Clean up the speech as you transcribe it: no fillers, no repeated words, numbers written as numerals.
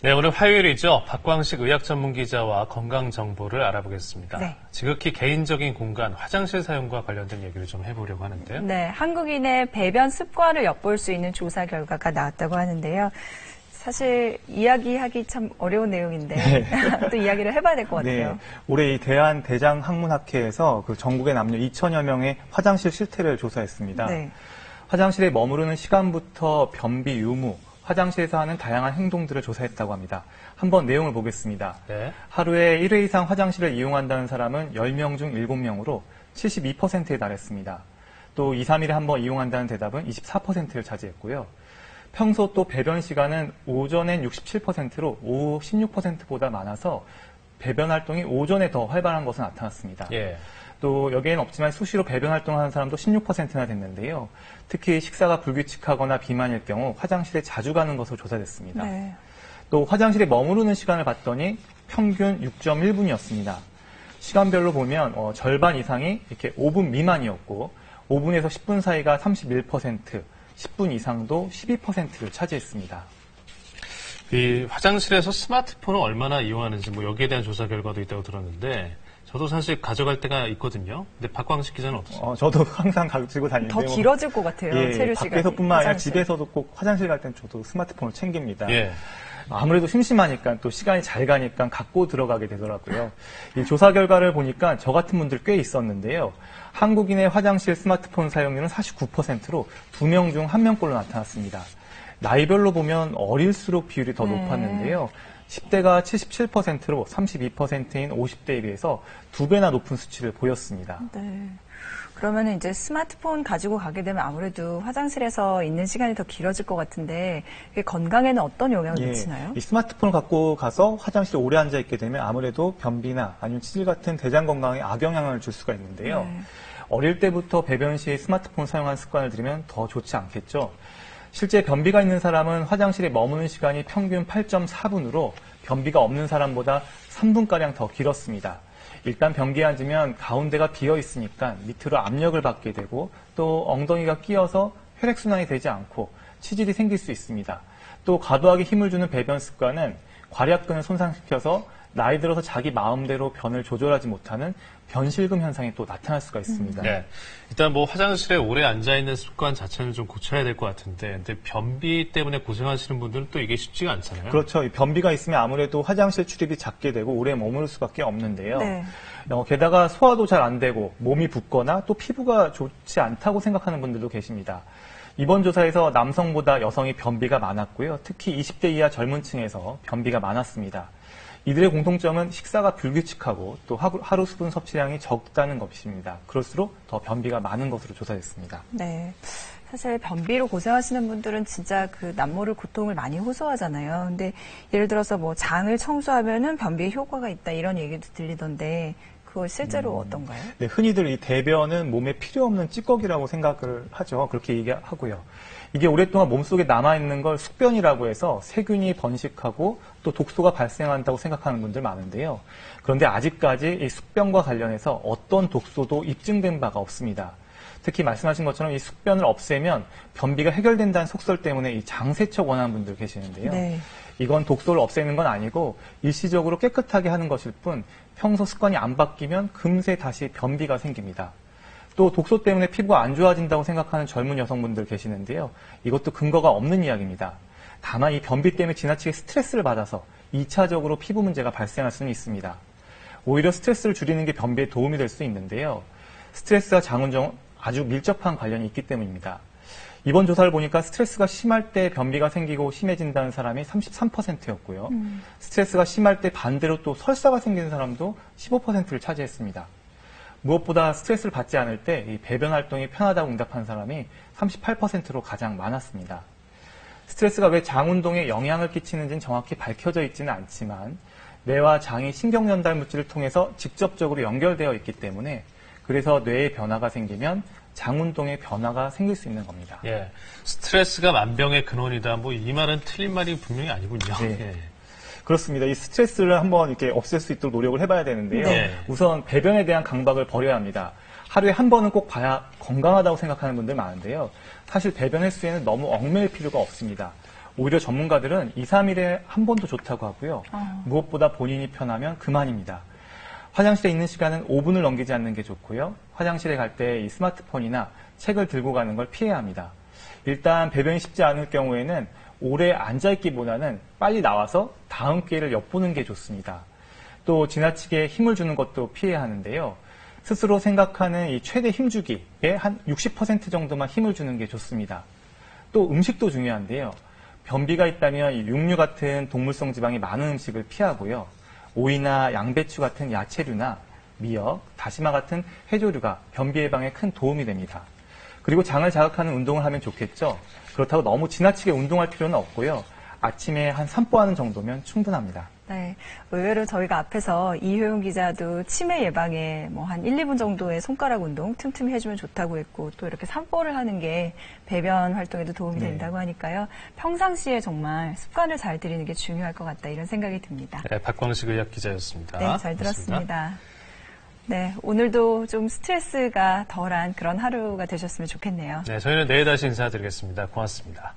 네, 오늘 화요일이죠. 박광식 의학전문기자와 건강정보를 알아보겠습니다. 네. 지극히 개인적인 공간, 화장실 사용과 관련된 얘기를 좀 해보려고 하는데요. 네, 한국인의 배변 습관을 엿볼 수 있는 조사 결과가 나왔다고 하는데요. 사실 이야기하기 참 어려운 내용인데 또 이야기를 해봐야 될 것 같아요. 네, 올해 이 대한대장학문학회에서 그 전국의 남녀 2천여 명의 화장실 실태를 조사했습니다. 네. 화장실에 머무르는 시간부터 변비 유무, 화장실에서 하는 다양한 행동들을 조사했다고 합니다. 한번 내용을 보겠습니다. 네. 하루에 1회 이상 화장실을 이용한다는 사람은 10명 중 7명으로 72%에 달했습니다. 또 2, 3일에 한 번 이용한다는 대답은 24%를 차지했고요. 평소 또 배변 시간은 오전엔 67%로 오후 16%보다 많아서 배변 활동이 오전에 더 활발한 것으로 나타났습니다. 예. 또 여기에는 없지만 수시로 배변 활동하는 사람도 16%나 됐는데요. 특히 식사가 불규칙하거나 비만일 경우 화장실에 자주 가는 것으로 조사됐습니다. 네. 또 화장실에 머무르는 시간을 봤더니 평균 6.1분이었습니다. 시간별로 보면 절반 이상이 이렇게 5분 미만이었고 5분에서 10분 사이가 31%, 10분 이상도 12%를 차지했습니다. 이 화장실에서 스마트폰을 얼마나 이용하는지 뭐 여기에 대한 조사 결과도 있다고 들었는데 저도 사실 가져갈 때가 있거든요. 근데 박광식 기자는 없어요. 저도 항상 가지고 다니는데 더 길어질 것 같아요. 체류 시간이. 밖에서뿐만 아니라 화장실. 집에서도 꼭 화장실 갈 땐 저도 스마트폰을 챙깁니다. 예. 아무래도 심심하니까 또 시간이 잘 가니까 갖고 들어가게 되더라고요. 이 조사 결과를 보니까 저 같은 분들 꽤 있었는데요. 한국인의 화장실 스마트폰 사용률은 49%로 2명 중 1명꼴로 나타났습니다. 나이별로 보면 어릴수록 비율이 더 높았는데요. 10대가 77%로 32%인 50대에 비해서 2배나 높은 수치를 보였습니다. 네. 그러면 이제 스마트폰 가지고 가게 되면 아무래도 화장실에서 있는 시간이 더 길어질 것 같은데 그게 건강에는 어떤 영향을 미치나요? 이 스마트폰을 갖고 가서 화장실에 오래 앉아 있게 되면 아무래도 변비나 아니면 치질 같은 대장 건강에 악영향을 줄 수가 있는데요. 네. 어릴 때부터 배변 시에 스마트폰 사용하는 습관을 들이면 더 좋지 않겠죠. 실제 변비가 있는 사람은 화장실에 머무는 시간이 평균 8.4분으로 변비가 없는 사람보다 3분가량 더 길었습니다. 일단 변기에 앉으면 가운데가 비어 있으니까 밑으로 압력을 받게 되고 또 엉덩이가 끼어서 혈액순환이 되지 않고 치질이 생길 수 있습니다. 또 과도하게 힘을 주는 배변 습관은 괄약근을 손상시켜서 나이 들어서 자기 마음대로 변을 조절하지 못하는 변실금 현상이 또 나타날 수가 있습니다. 네. 일단 뭐 화장실에 오래 앉아있는 습관 자체는 좀 고쳐야 될 것 같은데 근데 변비 때문에 고생하시는 분들은 또 이게 쉽지가 않잖아요. 그렇죠. 이 변비가 있으면 아무래도 화장실 출입이 작게 되고 오래 머무를 수밖에 없는데요. 네. 게다가 소화도 잘 안 되고 몸이 붓거나 또 피부가 좋지 않다고 생각하는 분들도 계십니다. 이번 조사에서 남성보다 여성이 변비가 많았고요. 특히 20대 이하 젊은 층에서 변비가 많았습니다. 이들의 공통점은 식사가 불규칙하고 또 하루 수분 섭취량이 적다는 것입니다. 그럴수록 더 변비가 많은 것으로 조사됐습니다. 네. 사실 변비로 고생하시는 분들은 진짜 그 남모를 고통을 많이 호소하잖아요. 근데 예를 들어서 뭐 장을 청소하면은 변비에 효과가 있다 이런 얘기도 들리던데 그거 실제로 어떤가요? 네, 흔히들 이 대변은 몸에 필요 없는 찌꺼기라고 생각을 하죠. 그렇게 얘기하고요. 이게 오랫동안 몸속에 남아있는 걸 숙변이라고 해서 세균이 번식하고 또 독소가 발생한다고 생각하는 분들 많은데요. 그런데 아직까지 이 숙변과 관련해서 어떤 독소도 입증된 바가 없습니다. 특히 말씀하신 것처럼 이 숙변을 없애면 변비가 해결된다는 속설 때문에 이 장세척 원하는 분들 계시는데요. 네. 이건 독소를 없애는 건 아니고 일시적으로 깨끗하게 하는 것일 뿐 평소 습관이 안 바뀌면 금세 다시 변비가 생깁니다. 또 독소 때문에 피부가 안 좋아진다고 생각하는 젊은 여성분들 계시는데요. 이것도 근거가 없는 이야기입니다. 다만 이 변비 때문에 지나치게 스트레스를 받아서 2차적으로 피부 문제가 발생할 수는 있습니다. 오히려 스트레스를 줄이는 게 변비에 도움이 될 수 있는데요. 스트레스와 장운정 아주 밀접한 관련이 있기 때문입니다. 이번 조사를 보니까 스트레스가 심할 때 변비가 생기고 심해진다는 사람이 33%였고요. 스트레스가 심할 때 반대로 또 설사가 생기는 사람도 15%를 차지했습니다. 무엇보다 스트레스를 받지 않을 때 이 배변 활동이 편하다고 응답한 사람이 38%로 가장 많았습니다. 스트레스가 왜 장 운동에 영향을 끼치는지는 정확히 밝혀져 있지는 않지만 뇌와 장이 신경 전달 물질을 통해서 직접적으로 연결되어 있기 때문에 그래서 뇌에 변화가 생기면 장 운동에 변화가 생길 수 있는 겁니다. 예. 스트레스가 만병의 근원이다. 뭐 이 말은 틀린 말이 분명히 아니군요. 네. 예. 그렇습니다. 이 스트레스를 한번 이렇게 없앨 수 있도록 노력을 해봐야 되는데요. 네. 우선 배변에 대한 강박을 버려야 합니다. 하루에 한 번은 꼭 봐야 건강하다고 생각하는 분들 많은데요. 사실 배변 횟수에는 너무 얽매일 필요가 없습니다. 오히려 전문가들은 2, 3일에 한 번도 좋다고 하고요. 무엇보다 본인이 편하면 그만입니다. 화장실에 있는 시간은 5분을 넘기지 않는 게 좋고요. 화장실에 갈 때 이 스마트폰이나 책을 들고 가는 걸 피해야 합니다. 일단 배변이 쉽지 않을 경우에는 오래 앉아있기보다는 빨리 나와서 다음 기회를 엿보는 게 좋습니다. 또 지나치게 힘을 주는 것도 피해야 하는데요. 스스로 생각하는 이 최대 힘주기에 한 60% 정도만 힘을 주는 게 좋습니다. 또 음식도 중요한데요. 변비가 있다면 이 육류 같은 동물성 지방이 많은 음식을 피하고요. 오이나 양배추 같은 야채류나 미역, 다시마 같은 해조류가 변비 예방에 큰 도움이 됩니다. 그리고 장을 자극하는 운동을 하면 좋겠죠. 그렇다고 너무 지나치게 운동할 필요는 없고요. 아침에 한 산보하는 정도면 충분합니다. 네. 의외로 저희가 앞에서 이효영 기자도 치매 예방에 뭐 한 1, 2분 정도의 손가락 운동 틈틈이 해주면 좋다고 했고 또 이렇게 산보를 하는 게 배변 활동에도 도움이 된다고 하니까요. 평상시에 정말 습관을 잘 들이는 게 중요할 것 같다 이런 생각이 듭니다. 네, 박광식 의학 기자였습니다. 네, 잘 들었습니다. 네, 오늘도 좀 스트레스가 덜한 그런 하루가 되셨으면 좋겠네요. 네, 저희는 내일 다시 인사드리겠습니다. 고맙습니다.